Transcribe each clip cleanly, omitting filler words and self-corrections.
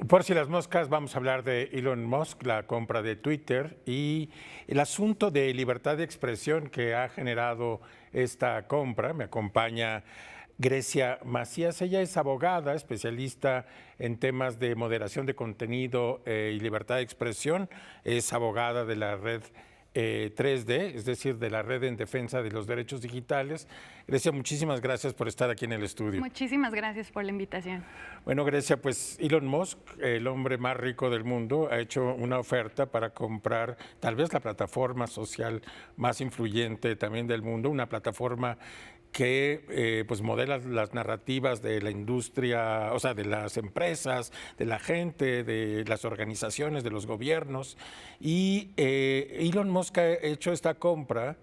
Por si las moscas, vamos a hablar de Elon Musk, la compra de Twitter y el asunto de libertad de expresión que ha generado esta compra. Me acompaña Grecia Macías. Ella es abogada, especialista en temas de moderación de contenido y libertad de expresión. Es abogada de la red 3D, es decir, de la Red en Defensa de los Derechos Digitales. Grecia, muchísimas gracias por estar aquí en el estudio. Muchísimas gracias por la invitación. Bueno, Grecia, pues Elon Musk, el hombre más rico del mundo, ha hecho una oferta para comprar tal vez la plataforma social más influyente también del mundo, una plataforma que pues modela las narrativas de la industria, o sea, de las empresas, de la gente, de las organizaciones, de los gobiernos. Y Elon Musk ha hecho esta compra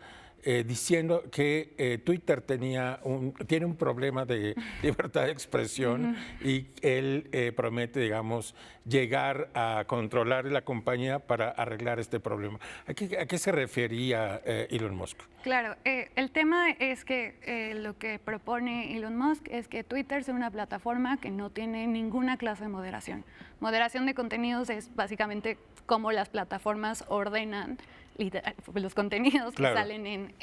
diciendo que Twitter tiene un problema de libertad de expresión y él promete, digamos, llegar a controlar la compañía para arreglar este problema. ¿A qué se refería Elon Musk? Claro, el tema es que lo que propone Elon Musk es que Twitter sea una plataforma que no tiene ninguna clase de moderación. Moderación de contenidos es básicamente cómo las plataformas ordenan los contenidos que salen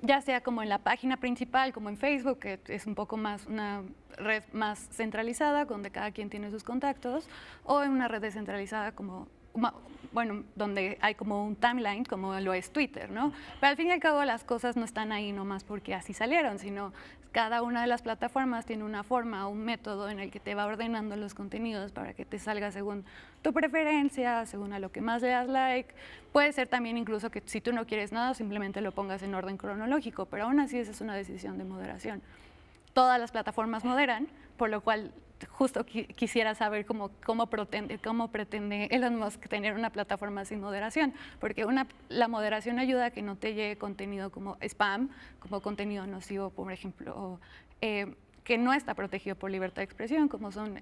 ya sea como en la página principal, como en Facebook, que es un poco más una red más centralizada, donde cada quien tiene sus contactos, o en una red descentralizada como, bueno, donde hay como un timeline, como lo es Twitter, ¿no? Pero al fin y al cabo las cosas no están ahí nomás porque así salieron, sino cada una de las plataformas tiene una forma o un método en el que te va ordenando los contenidos para que te salga según tu preferencia, según a lo que más le das like. Puede ser también incluso que si tú no quieres nada, simplemente lo pongas en orden cronológico, pero aún así esa es una decisión de moderación. Todas las plataformas moderan, por lo cual justo quisiera saber cómo pretende Elon Musk tener una plataforma sin moderación, porque la moderación ayuda a que no te llegue contenido como spam, como contenido nocivo, por ejemplo, que no está protegido por libertad de expresión, como son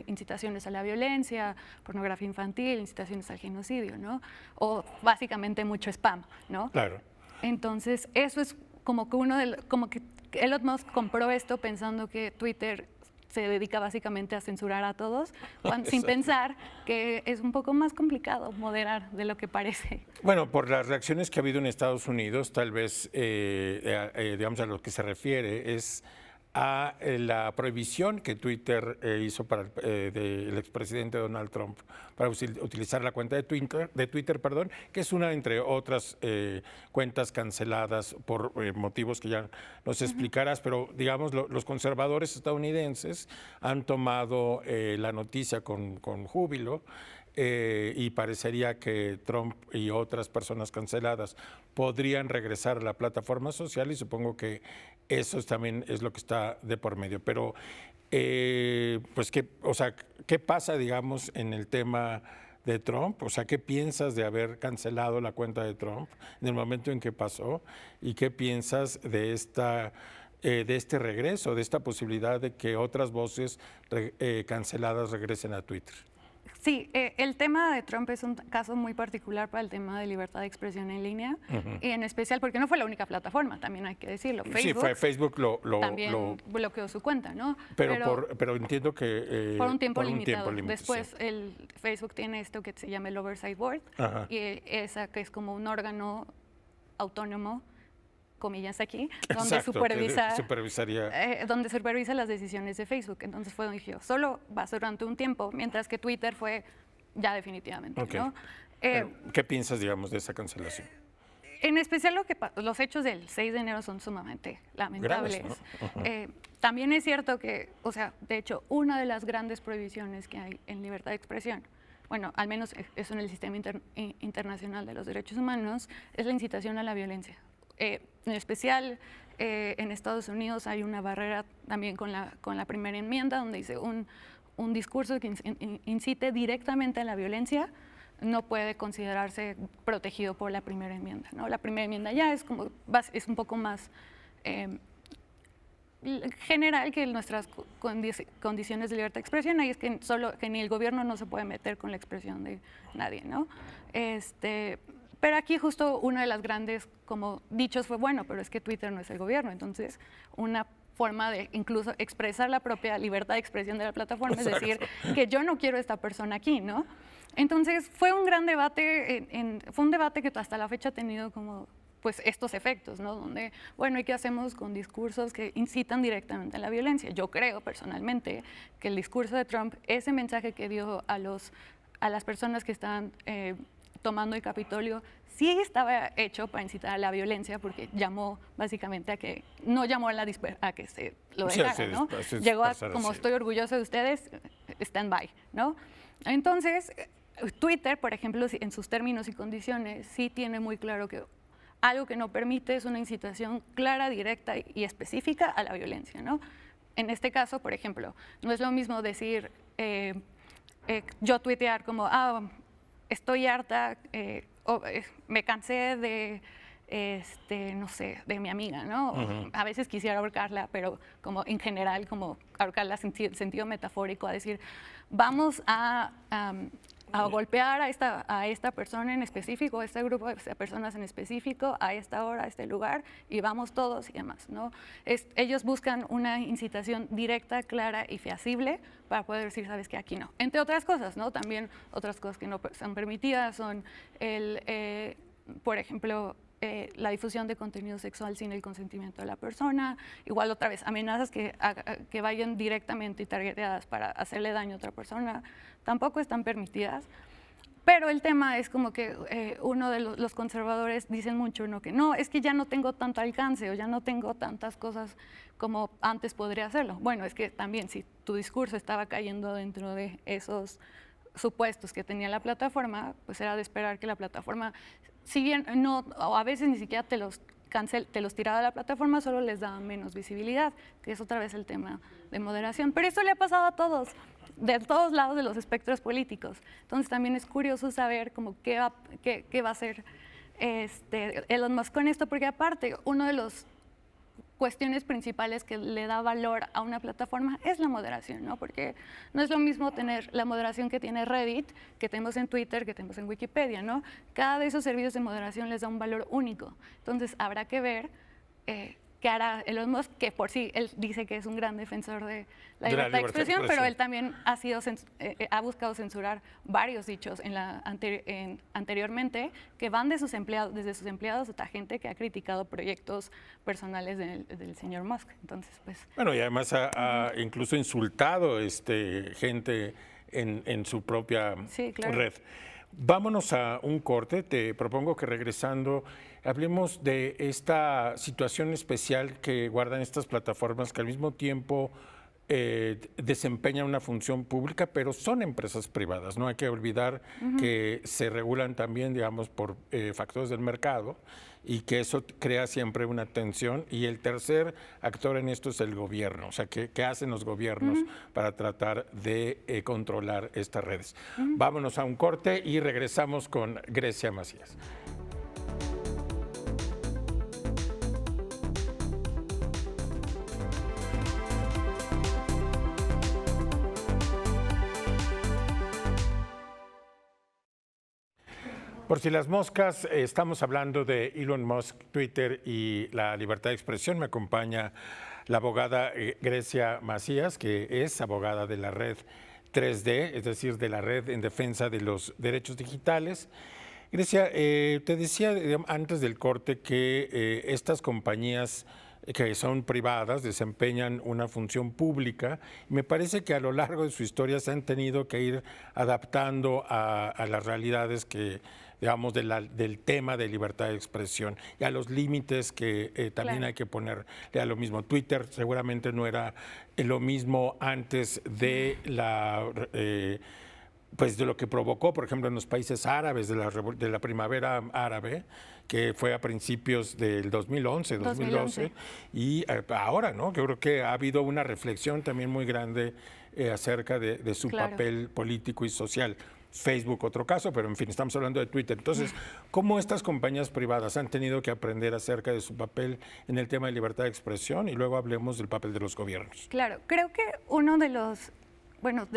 incitaciones a la violencia, pornografía infantil, incitaciones al genocidio, ¿no? O básicamente mucho spam, ¿no? Claro. Entonces, eso es como que Elon Musk compró esto pensando que Twitter se dedica básicamente a censurar a todos, sin pensar que es un poco más complicado moderar de lo que parece. Bueno, por las reacciones que ha habido en Estados Unidos, tal vez, digamos, a lo que se refiere es a la prohibición que Twitter hizo para del expresidente Donald Trump para utilizar la cuenta de Twitter, perdón, que es una entre otras cuentas canceladas por motivos que ya nos explicarás, pero digamos los conservadores estadounidenses han tomado la noticia con júbilo. Y parecería que Trump y otras personas canceladas podrían regresar a la plataforma social y supongo que eso también es lo que está de por medio. Pero, pues, ¿qué pasa, digamos, en el tema de Trump? O sea, ¿qué piensas de haber cancelado la cuenta de Trump en el momento en que pasó? ¿Y qué piensas de este regreso, de esta posibilidad de que otras voces canceladas regresen a Twitter? Sí, el tema de Trump es un caso muy particular para el tema de libertad de expresión en línea, y en especial porque no fue la única plataforma, también hay que decirlo. Facebook también bloqueó su cuenta, ¿no? Pero entiendo que... por un tiempo limitado. Después Facebook tiene esto que se llama el Oversight Board, y esa que es como un órgano autónomo, comillas aquí, donde donde supervisa las decisiones de Facebook. Entonces fue donde dijo, solo va durante un tiempo, mientras que Twitter fue ya definitivamente, ¿no? ¿Qué piensas, digamos, de esa cancelación? En especial los hechos del 6 de enero son sumamente lamentables. Graves, ¿no? También es cierto que, o sea, de hecho, una de las grandes prohibiciones que hay en libertad de expresión, bueno, al menos eso en el sistema internacional de los derechos humanos, es la incitación a la violencia. En especial en Estados Unidos hay una barrera también con la primera enmienda, donde dice un discurso que incite directamente a la violencia no puede considerarse protegido por la primera enmienda, ¿no? La primera enmienda ya es un poco más general que nuestras condiciones de libertad de expresión, ahí es que ni el gobierno no se puede meter con la expresión de nadie, ¿no? Pero aquí justo uno de las grandes como dichos fue, bueno, pero es que Twitter no es el gobierno, entonces una forma de incluso expresar la propia libertad de expresión de la plataforma, es Exacto. decir, que yo no quiero a esta persona aquí, ¿no? Entonces fue un gran debate, fue un debate que hasta la fecha ha tenido como pues estos efectos, ¿no? Donde, bueno, ¿y qué hacemos con discursos que incitan directamente a la violencia? Yo creo personalmente que el discurso de Trump, ese mensaje que dio a las personas que estaban tomando el Capitolio, sí estaba hecho para incitar a la violencia, porque llamó básicamente a que, no llamó a que se lo Sí, dejara, ¿no? Llegó a, como estoy orgulloso de ustedes, stand by, ¿no? Entonces, Twitter, por ejemplo, en sus términos y condiciones, sí tiene muy claro que algo que no permite es una incitación clara, directa y específica a la violencia, ¿no? En este caso, por ejemplo, no es lo mismo decir, yo tuitear como, estoy harta, me cansé de, no sé, de mi amiga, ¿no? A veces quisiera ahorcarla, pero como en general, como ahorcarla en sentido metafórico, a decir, vamos a golpear a esta persona en específico, a este grupo de personas en específico, a esta hora, a este lugar, y vamos todos y demás, ¿no? Ellos buscan una incitación directa, clara y fehacible para poder decir, sabes que aquí no. Entre otras cosas, ¿no? También otras cosas que no son permitidas son por ejemplo, la difusión de contenido sexual sin el consentimiento de la persona, igual otra vez, amenazas que vayan directamente y targeteadas para hacerle daño a otra persona, tampoco están permitidas. Pero el tema es como que uno de los conservadores dicen mucho, ¿no? Que no, es que ya no tengo tanto alcance o ya no tengo tantas cosas como antes podría hacerlo. Bueno, es que también si tu discurso estaba cayendo dentro de esos supuestos que tenía la plataforma, pues era de esperar que la plataforma, si bien no, o a veces ni siquiera te los tiraba de la plataforma, solo les daba menos visibilidad, que es otra vez el tema de moderación. Pero eso le ha pasado a todos, de todos lados de los espectros políticos. Entonces también es curioso saber como qué va a hacer Elon Musk con esto, porque aparte, uno de los cuestiones principales que le da valor a una plataforma es la moderación, ¿no? Porque no es lo mismo tener la moderación que tiene Reddit, que tenemos en Twitter, que tenemos en Wikipedia, ¿no? Cada de esos servicios de moderación les da un valor único. Entonces habrá que ver qué hará Elon Musk, que por sí él dice que es un gran defensor de la libertad de expresión, pero él también ha buscado censurar varios dichos anteriormente que van desde sus empleados hasta gente que ha criticado proyectos personales del señor Musk. Entonces, pues. Bueno, y además ha incluso insultado gente en su propia red. Vámonos a un corte. Te propongo que regresando hablemos de esta situación especial que guardan estas plataformas que al mismo tiempo desempeñan una función pública, pero son empresas privadas. No hay que olvidar que se regulan también, digamos, por factores del mercado y que eso crea siempre una tensión. Y el tercer actor en esto es el gobierno. O sea, ¿qué hacen los gobiernos para tratar de controlar estas redes? Vámonos a un corte y regresamos con Grecia Macías. Por si las moscas, estamos hablando de Elon Musk, Twitter y la libertad de expresión. Me acompaña la abogada Grecia Macías, que es abogada de la red 3D, es decir, de la red en defensa de los derechos digitales. Grecia, te decía antes del corte que estas compañías que son privadas desempeñan una función pública. Me parece que a lo largo de su historia se han tenido que ir adaptando a las realidades que, digamos, del tema de libertad de expresión y a los límites que también hay que ponerle a lo mismo. Twitter seguramente no era lo mismo antes de pues de lo que provocó, por ejemplo, en los países árabes, de la primavera árabe, que fue a principios del 2011, 2012, y ahora, ¿no? Yo creo que ha habido una reflexión también muy grande acerca de su papel político y social. Facebook, otro caso, pero en fin, estamos hablando de Twitter. Entonces, ¿cómo estas compañías privadas han tenido que aprender acerca de su papel en el tema de libertad de expresión? Y luego hablemos del papel de los gobiernos. Claro, creo que uno de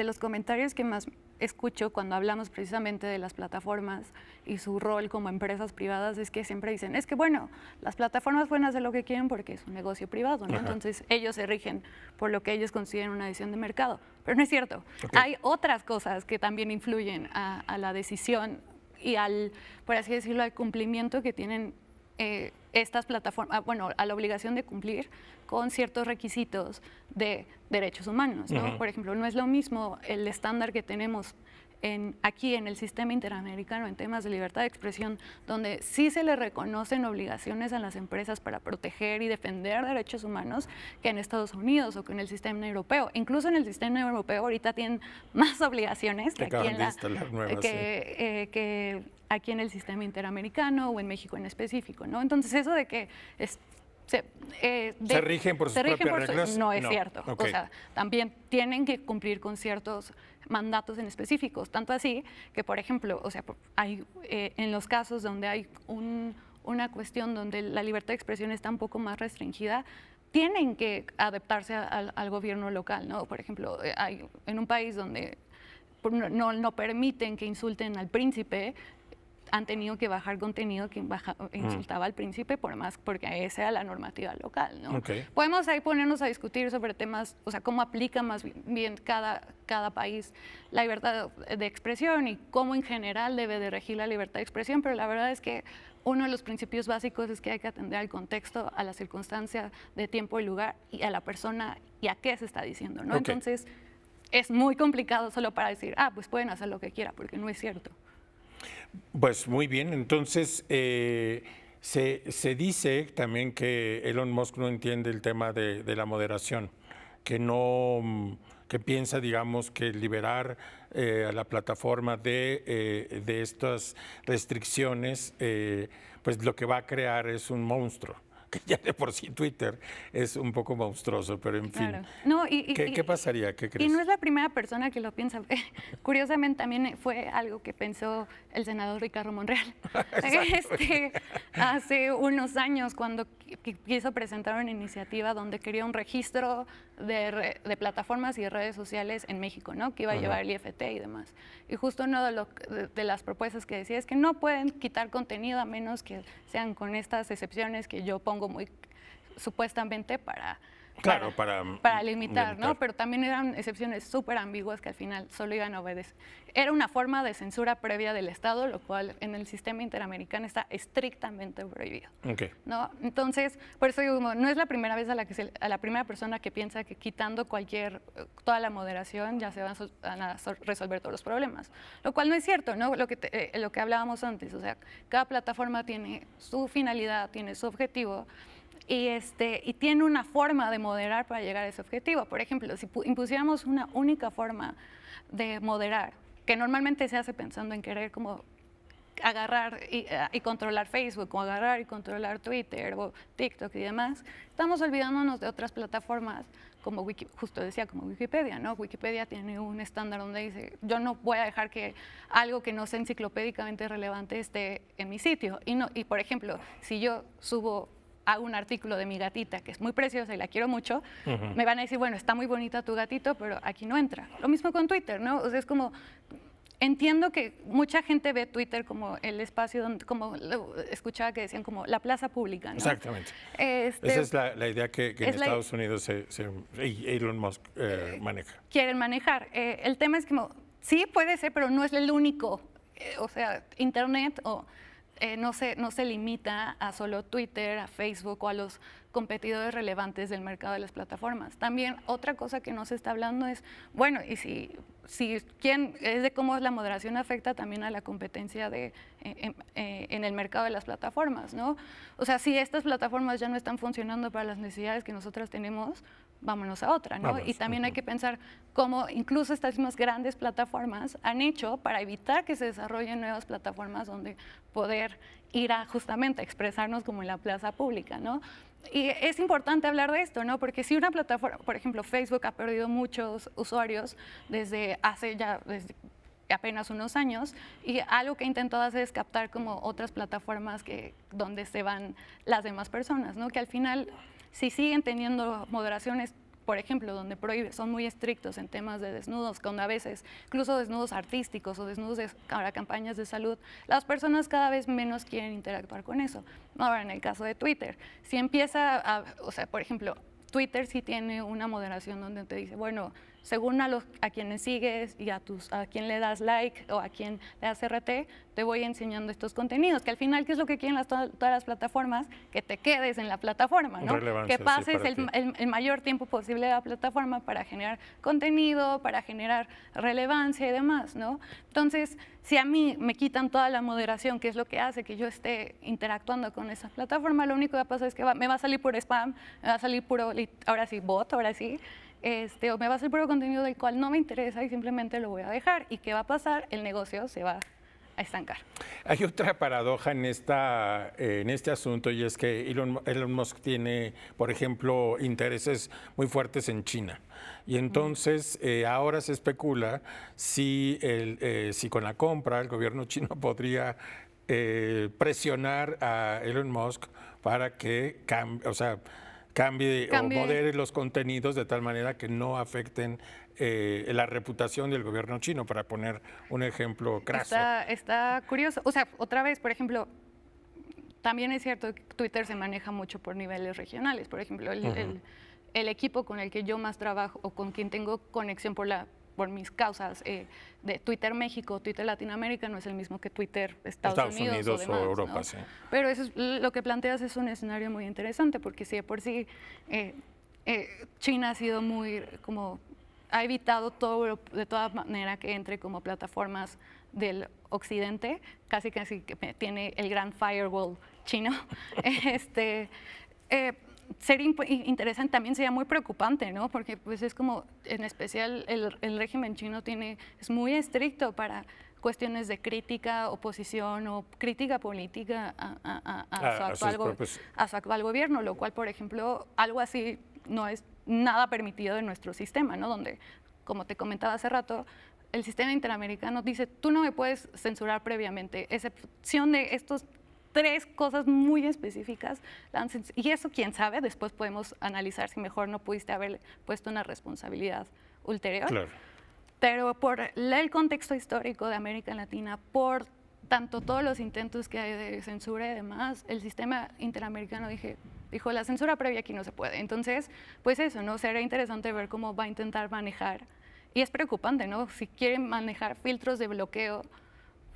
los comentarios que más escucho cuando hablamos precisamente de las plataformas y su rol como empresas privadas es que siempre dicen, es que bueno, las plataformas pueden hacer lo que quieren porque es un negocio privado, ¿no? Entonces ellos se rigen por lo que ellos consideran una decisión de mercado. Pero no es cierto. Hay otras cosas que también influyen a la decisión y al, por así decirlo, al cumplimiento que tienen estas plataformas, bueno, a la obligación de cumplir con ciertos requisitos de derechos humanos, ¿no? Por ejemplo, no es lo mismo el estándar que tenemos aquí en el sistema interamericano en temas de libertad de expresión, donde sí se le reconocen obligaciones a las empresas para proteger y defender derechos humanos, que en Estados Unidos o que en el sistema europeo. Incluso en el sistema europeo ahorita tienen más obligaciones que aquí en el sistema interamericano o en México en específico, ¿no? Entonces eso de que se rigen por sus propias reglas. No es cierto. O sea, también tienen que cumplir con ciertos mandatos en específicos. Tanto así que, por ejemplo, o sea, hay en los casos donde hay una cuestión donde la libertad de expresión está un poco más restringida, tienen que adaptarse al gobierno local, ¿no? Por ejemplo, hay en un país donde no permiten que insulten al príncipe, han tenido que bajar contenido que insultaba al príncipe porque esa era la normativa local, ¿no? Podemos ahí ponernos a discutir sobre temas, o sea, cómo aplica más bien cada país la libertad de expresión y cómo en general debe de regir la libertad de expresión, pero la verdad es que uno de los principios básicos es que hay que atender al contexto, a la circunstancia de tiempo y lugar y a la persona y a qué se está diciendo, ¿no? Entonces, es muy complicado solo para decir, pues pueden hacer lo que quieran, porque no es cierto. Pues muy bien, entonces se dice también que Elon Musk no entiende el tema de la moderación, que piensa, digamos, que liberar a la plataforma de estas restricciones, pues lo que va a crear es un monstruo. Que ya de por sí Twitter es un poco monstruoso, pero en fin. No, ¿Qué pasaría? ¿Qué crees? Y no es la primera persona que lo piensa. Curiosamente también fue algo que pensó el senador Ricardo Monreal. Hace unos años cuando quiso presentar una iniciativa donde quería un registro de plataformas y de redes sociales en México, ¿no? Que iba a llevar el IFT y demás. Y justo una de las propuestas que decía es que no pueden quitar contenido a menos que sean con estas excepciones que yo pongo muy supuestamente para limitar, ¿no? Pero también eran excepciones súper ambiguas que al final solo iban a obedecer. Era una forma de censura previa del Estado, lo cual en el sistema interamericano está estrictamente prohibido. ¿No? Entonces, por eso digo, no es la primera vez a la primera persona que piensa que quitando toda la moderación ya se van a resolver todos los problemas, lo cual no es cierto, ¿no? Lo que hablábamos antes, o sea, cada plataforma tiene su finalidad, tiene su objetivo, y tiene una forma de moderar para llegar a ese objetivo. Por ejemplo, si impusiéramos una única forma de moderar, que normalmente se hace pensando en querer como agarrar y controlar Facebook, o agarrar y controlar Twitter, o TikTok y demás, estamos olvidándonos de otras plataformas como justo decía, como Wikipedia, ¿no? Wikipedia tiene un estándar donde dice, yo no voy a dejar que algo que no sea enciclopédicamente relevante esté en mi sitio. Y por ejemplo, si yo hago un artículo de mi gatita, que es muy preciosa y la quiero mucho, me van a decir, bueno, está muy bonita tu gatito, pero aquí no entra. Lo mismo con Twitter, ¿no? O sea, es como, entiendo que mucha gente ve Twitter como el espacio donde, como escuchaba que decían, como la plaza pública, ¿no? Exactamente. Esa es la idea que en Estados Unidos Elon Musk maneja. Quieren manejar. El tema es que sí puede ser, pero no es el único. O sea, Internet no se limita a solo Twitter, a Facebook o a los competidores relevantes del mercado de las plataformas. También otra cosa que no se está hablando es, bueno, y es de cómo la moderación afecta también a la competencia en el mercado de las plataformas, ¿no? O sea, si estas plataformas ya no están funcionando para las necesidades que nosotras tenemos, vámonos a otra, ¿no? Y también hay que pensar cómo incluso estas mismas grandes plataformas han hecho para evitar que se desarrollen nuevas plataformas donde poder ir justamente a expresarnos como en la plaza pública, ¿no? Y es importante hablar de esto, ¿no? Porque si una plataforma, por ejemplo, Facebook ha perdido muchos usuarios desde apenas unos años, y algo que he intentado hacer es captar como otras plataformas donde se van las demás personas, ¿no? Que al final, si siguen teniendo moderaciones por ejemplo, donde son muy estrictos en temas de desnudos, cuando a veces, incluso desnudos artísticos o desnudos para campañas de salud, las personas cada vez menos quieren interactuar con eso. Ahora, en el caso de Twitter, si empieza o sea, por ejemplo, Twitter sí tiene una moderación donde te dice, bueno, según a quienes sigues y a quien le das like o a quien le das RT, te voy enseñando estos contenidos, que al final, ¿qué es lo que quieren todas las plataformas? Que te quedes en la plataforma, ¿no? Que pases el mayor tiempo posible en la plataforma para generar contenido, para generar relevancia y demás, ¿no? Entonces, si a mí me quitan toda la moderación, que es lo que hace que yo esté interactuando con esa plataforma, lo único que va a pasar es que me va a salir puro spam, me va a salir puro, ahora sí, bot, ahora sí, o me va a salir puro contenido del cual no me interesa y simplemente lo voy a dejar. ¿Y qué va a pasar? El negocio se va a estancar. Hay otra paradoja en este asunto, y es que Elon Musk tiene, por ejemplo, intereses muy fuertes en China. Y entonces ahora se especula si con la compra el gobierno chino podría presionar a Elon Musk para que cambie o modere los contenidos de tal manera que no afecten la reputación del gobierno chino, para poner un ejemplo craso. Está curioso. O sea, otra vez, por ejemplo, también es cierto que Twitter se maneja mucho por niveles regionales. Por ejemplo, el equipo con el que yo más trabajo o con quien tengo conexión por mis causas de Twitter México, Twitter Latinoamérica, no es el mismo que Twitter Estados Unidos o demás, Europa, ¿no? sí. Pero eso lo que planteas es un escenario muy interesante, porque si de por sí China ha sido ha evitado todo de toda manera que entre como plataformas del occidente, casi que tiene el gran firewall chino. Sería interesante, también sería muy preocupante, ¿no? Porque pues es como, en especial el régimen chino es muy estricto para cuestiones de crítica, oposición o crítica política a su actual gobierno, lo cual, por ejemplo, algo así no es nada permitido en nuestro sistema, ¿no? Donde, como te comentaba hace rato, el sistema interamericano dice, tú no me puedes censurar previamente, excepción de estos 3 cosas muy específicas, y eso quién sabe, después podemos analizar si mejor no pudiste haber puesto una responsabilidad ulterior. Claro. Pero por el contexto histórico de América Latina, por tanto todos los intentos que hay de censura y demás, el sistema interamericano dijo, la censura previa aquí no se puede. Entonces, pues eso, ¿no? Será interesante ver cómo va a intentar manejar, y es preocupante, ¿no? Si quieren manejar filtros de bloqueo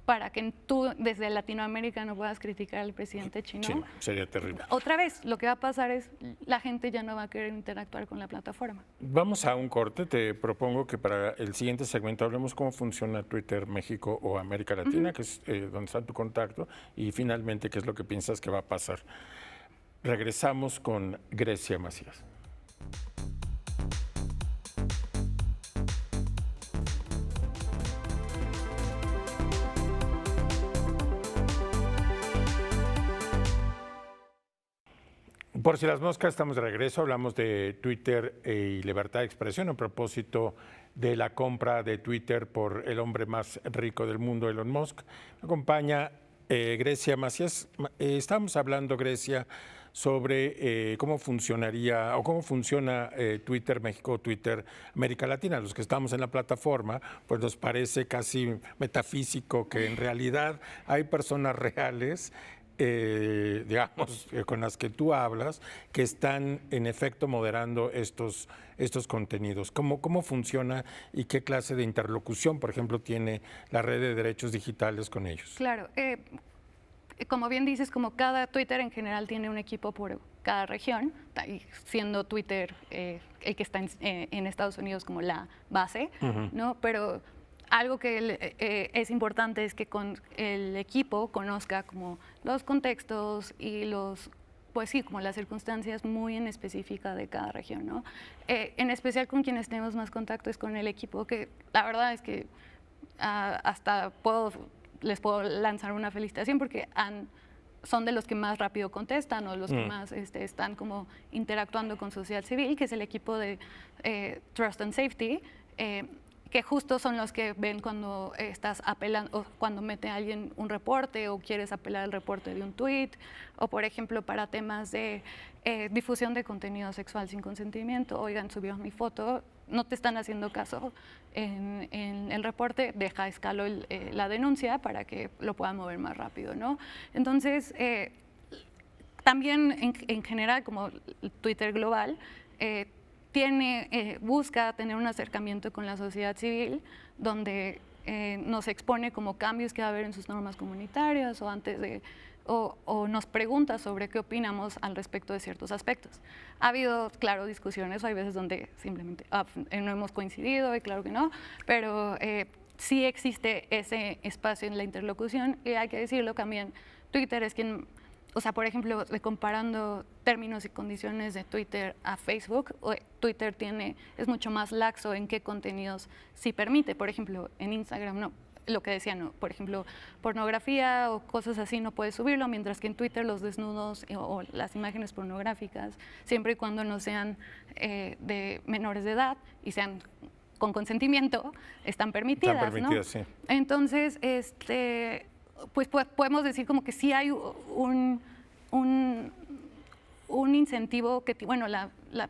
para que tú desde Latinoamérica no puedas criticar al presidente chino. Sí, sería terrible. Otra vez, lo que va a pasar es la gente ya no va a querer interactuar con la plataforma. Vamos a un corte. Te propongo que para el siguiente segmento hablemos cómo funciona Twitter México o América Latina, que es donde está tu contacto, y finalmente qué es lo que piensas que va a pasar. Regresamos con Grecia Macías. Por si las moscas, estamos de regreso. Hablamos de Twitter y libertad de expresión a propósito de la compra de Twitter por el hombre más rico del mundo, Elon Musk. Me acompaña Grecia Macías. Estamos hablando, Grecia, sobre cómo funcionaría o cómo funciona Twitter México, Twitter América Latina. Los que estamos en la plataforma, pues nos parece casi metafísico que en realidad hay personas reales, digamos, con las que tú hablas, que están en efecto moderando estos contenidos. ¿Cómo funciona y qué clase de interlocución, por ejemplo, tiene la red de derechos digitales con ellos? Claro, como bien dices, como cada Twitter en general tiene un equipo por cada región, siendo Twitter el que está en Estados Unidos como la base, ¿no? Pero algo que es importante es que el equipo conozca como los contextos y pues sí, como las circunstancias muy en específica de cada región, ¿no? En especial con quienes tenemos más contacto es con el equipo, que la verdad es que hasta les puedo lanzar una felicitación porque son de los que más rápido contestan o los que más están como interactuando con sociedad civil, que es el equipo de Trust and Safety. que justo son los que ven cuando estás apelando, o cuando mete a alguien un reporte o quieres apelar al reporte de un tweet, o por ejemplo para temas de difusión de contenido sexual sin consentimiento. Oigan, subió mi foto, no te están haciendo caso en el reporte, deja escalo la denuncia para que lo puedan mover más rápido, ¿no? Entonces, también en general, como Twitter global, busca tener un acercamiento con la sociedad civil, donde nos expone como cambios que va a haber en sus normas comunitarias o nos pregunta sobre qué opinamos al respecto de ciertos aspectos. Ha habido, claro, discusiones, hay veces donde simplemente no hemos coincidido, y claro que no, pero sí existe ese espacio en la interlocución, y hay que decirlo también, Twitter es quien... O sea, por ejemplo, comparando términos y condiciones de Twitter a Facebook, Twitter es mucho más laxo en qué contenidos sí permite. Por ejemplo, en Instagram no, lo que decía, no, por ejemplo, pornografía o cosas así no puedes subirlo, mientras que en Twitter los desnudos o las imágenes pornográficas, siempre y cuando no sean de menores de edad y sean con consentimiento, están permitidas. Están permitidas, ¿no? Sí. Entonces, pues podemos decir como que sí hay un incentivo que, bueno,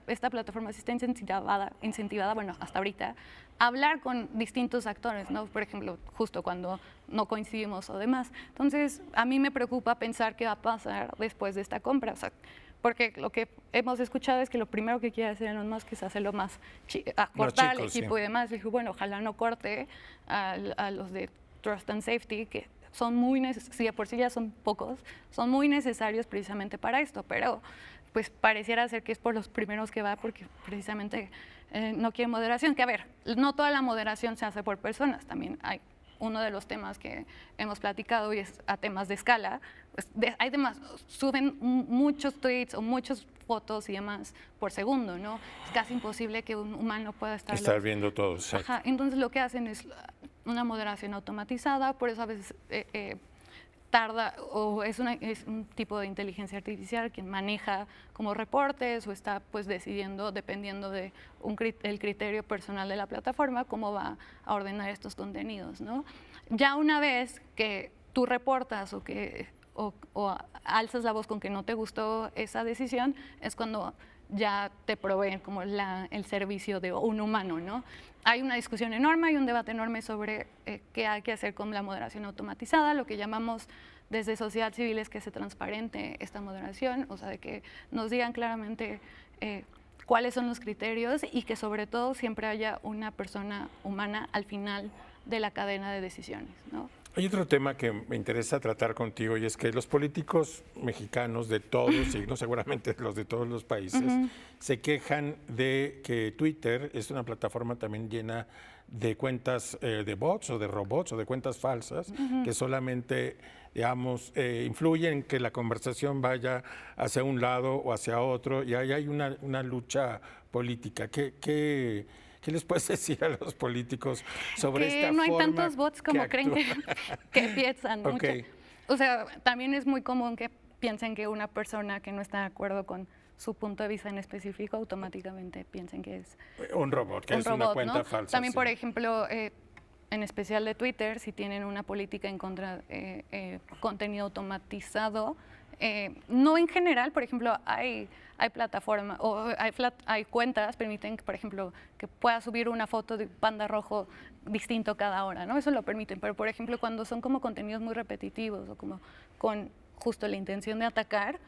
esta plataforma sí está incentivada, bueno, hasta ahorita, a hablar con distintos actores, ¿no? Por ejemplo, justo cuando no coincidimos o demás. Entonces, a mí me preocupa pensar qué va a pasar después de esta compra, o sea, porque lo que hemos escuchado es que lo primero que quiere hacer Elon Musk es hacerlo más, cortar al equipo, sí, y demás. Dije, bueno, ojalá no corte a los de Trust and Safety, que son muy necesarios, si de por sí ya son pocos, son muy necesarios precisamente para esto, pero pues pareciera ser que es por los primeros que va, porque precisamente no quiere moderación. Que a ver, no toda la moderación se hace por personas, también hay uno de los temas que hemos platicado y es a temas de escala, pues suben muchos tweets o muchas fotos y demás por segundo, ¿no? Es casi imposible que un humano pueda estar viendo todo. Ajá, entonces lo que hacen es una moderación automatizada, por eso a veces tarda, o es un tipo de inteligencia artificial quien maneja como reportes o está pues decidiendo, dependiendo de el criterio personal de la plataforma, cómo va a ordenar estos contenidos, ¿no? Ya una vez que tú reportas o alzas la voz con que no te gustó esa decisión, es cuando ya te proveen como el servicio de un humano, ¿no? Hay una discusión enorme, hay un debate enorme sobre qué hay que hacer con la moderación automatizada, lo que llamamos desde sociedad civil es que se transparente esta moderación, o sea, de que nos digan claramente cuáles son los criterios y que sobre todo siempre haya una persona humana al final de la cadena de decisiones, ¿no? Hay otro tema que me interesa tratar contigo y es que los políticos mexicanos de todos los signos, seguramente los de todos los países, se quejan de que Twitter es una plataforma también llena de cuentas de bots o de robots o de cuentas falsas que solamente, digamos, influyen en que la conversación vaya hacia un lado o hacia otro, y ahí hay una lucha política. ¿Qué les puedes decir a los políticos sobre esta forma? No hay tantos bots como creen que piensan. Okay. O sea, también es muy común que piensen que una persona que no está de acuerdo con su punto de vista en específico automáticamente piensen que es un robot, que es una cuenta, ¿no?, falsa. También, sí, por ejemplo, en especial de Twitter, si tienen una política en contra de contenido automatizado, no en general, por ejemplo, hay plataformas o hay cuentas que permiten, por ejemplo, que pueda subir una foto de panda rojo distinto cada hora, ¿no? Eso lo permiten, pero por ejemplo, cuando son como contenidos muy repetitivos o como con justo la intención de atacar,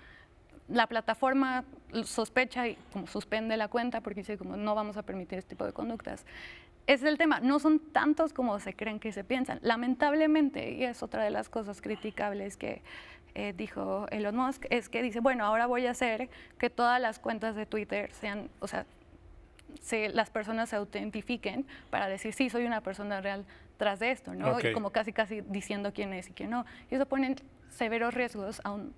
la plataforma sospecha y como suspende la cuenta porque dice como no vamos a permitir este tipo de conductas. Ese es el tema, no son tantos como se creen que se piensan. Lamentablemente, y es otra de las cosas criticables que dijo Elon Musk, es que dice, bueno, ahora voy a hacer que todas las cuentas de Twitter sean, o sea, las personas se autentifiquen para decir, sí, soy una persona real tras de esto, ¿no? Okay. Y como casi diciendo quién es y quién no. Y eso pone severos riesgos a un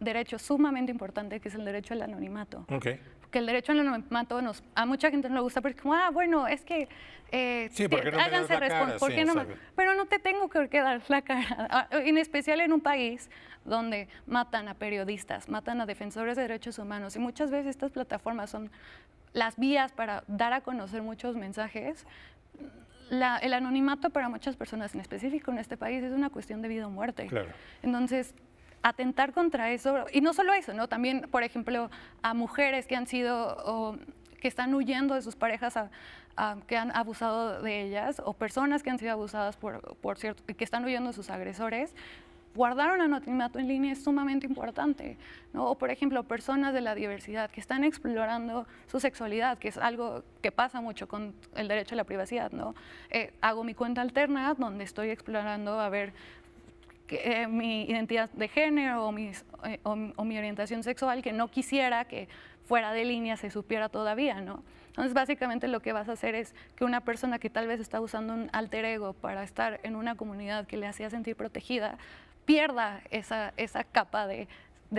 derecho sumamente importante, que es el derecho al anonimato. Okay. Porque el derecho al anonimato a mucha gente no le gusta, porque es como, bueno, es que sí, porque no háganse responsables, no pero no te tengo que dar la cara, en especial en un país donde matan a periodistas, matan a defensores de derechos humanos, y muchas veces estas plataformas son las vías para dar a conocer muchos mensajes. el anonimato para muchas personas, en específico en este país, es una cuestión de vida o muerte. Claro. Entonces, atentar contra eso, y no solo eso, ¿no? También, por ejemplo, a mujeres que han sido o que están huyendo de sus parejas que han abusado de ellas, o personas que han sido abusadas por cierto, que están huyendo de sus agresores. Guardar un anonimato en línea es sumamente importante, ¿no? O, por ejemplo, personas de la diversidad que están explorando su sexualidad, que es algo que pasa mucho con el derecho a la privacidad, ¿no? Hago mi cuenta alterna donde estoy explorando a ver mi identidad de género o mi orientación sexual, que no quisiera que fuera de línea se supiera todavía, ¿no? Entonces, básicamente lo que vas a hacer es que una persona que tal vez está usando un alter ego para estar en una comunidad que le hacía sentir protegida, pierda esa capa de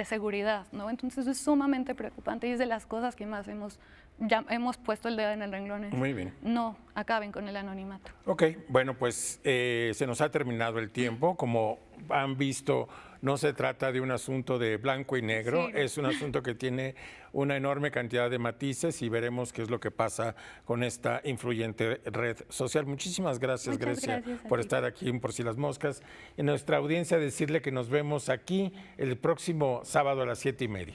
seguridad, ¿no? Entonces es sumamente preocupante y es de las cosas que más hemos puesto el dedo en el renglón. Muy bien. No acaben con el anonimato. Ok, bueno, pues se nos ha terminado el tiempo. Como han visto, no se trata de un asunto de blanco y negro, Sí. es un asunto que tiene una enorme cantidad de matices y veremos qué es lo que pasa con esta influyente red social. Muchísimas gracias, Muchas Grecia, gracias a por ti. estar aquí en Por Si las Moscas. Y nuestra audiencia decirle que nos vemos aquí el próximo sábado a las 7:30.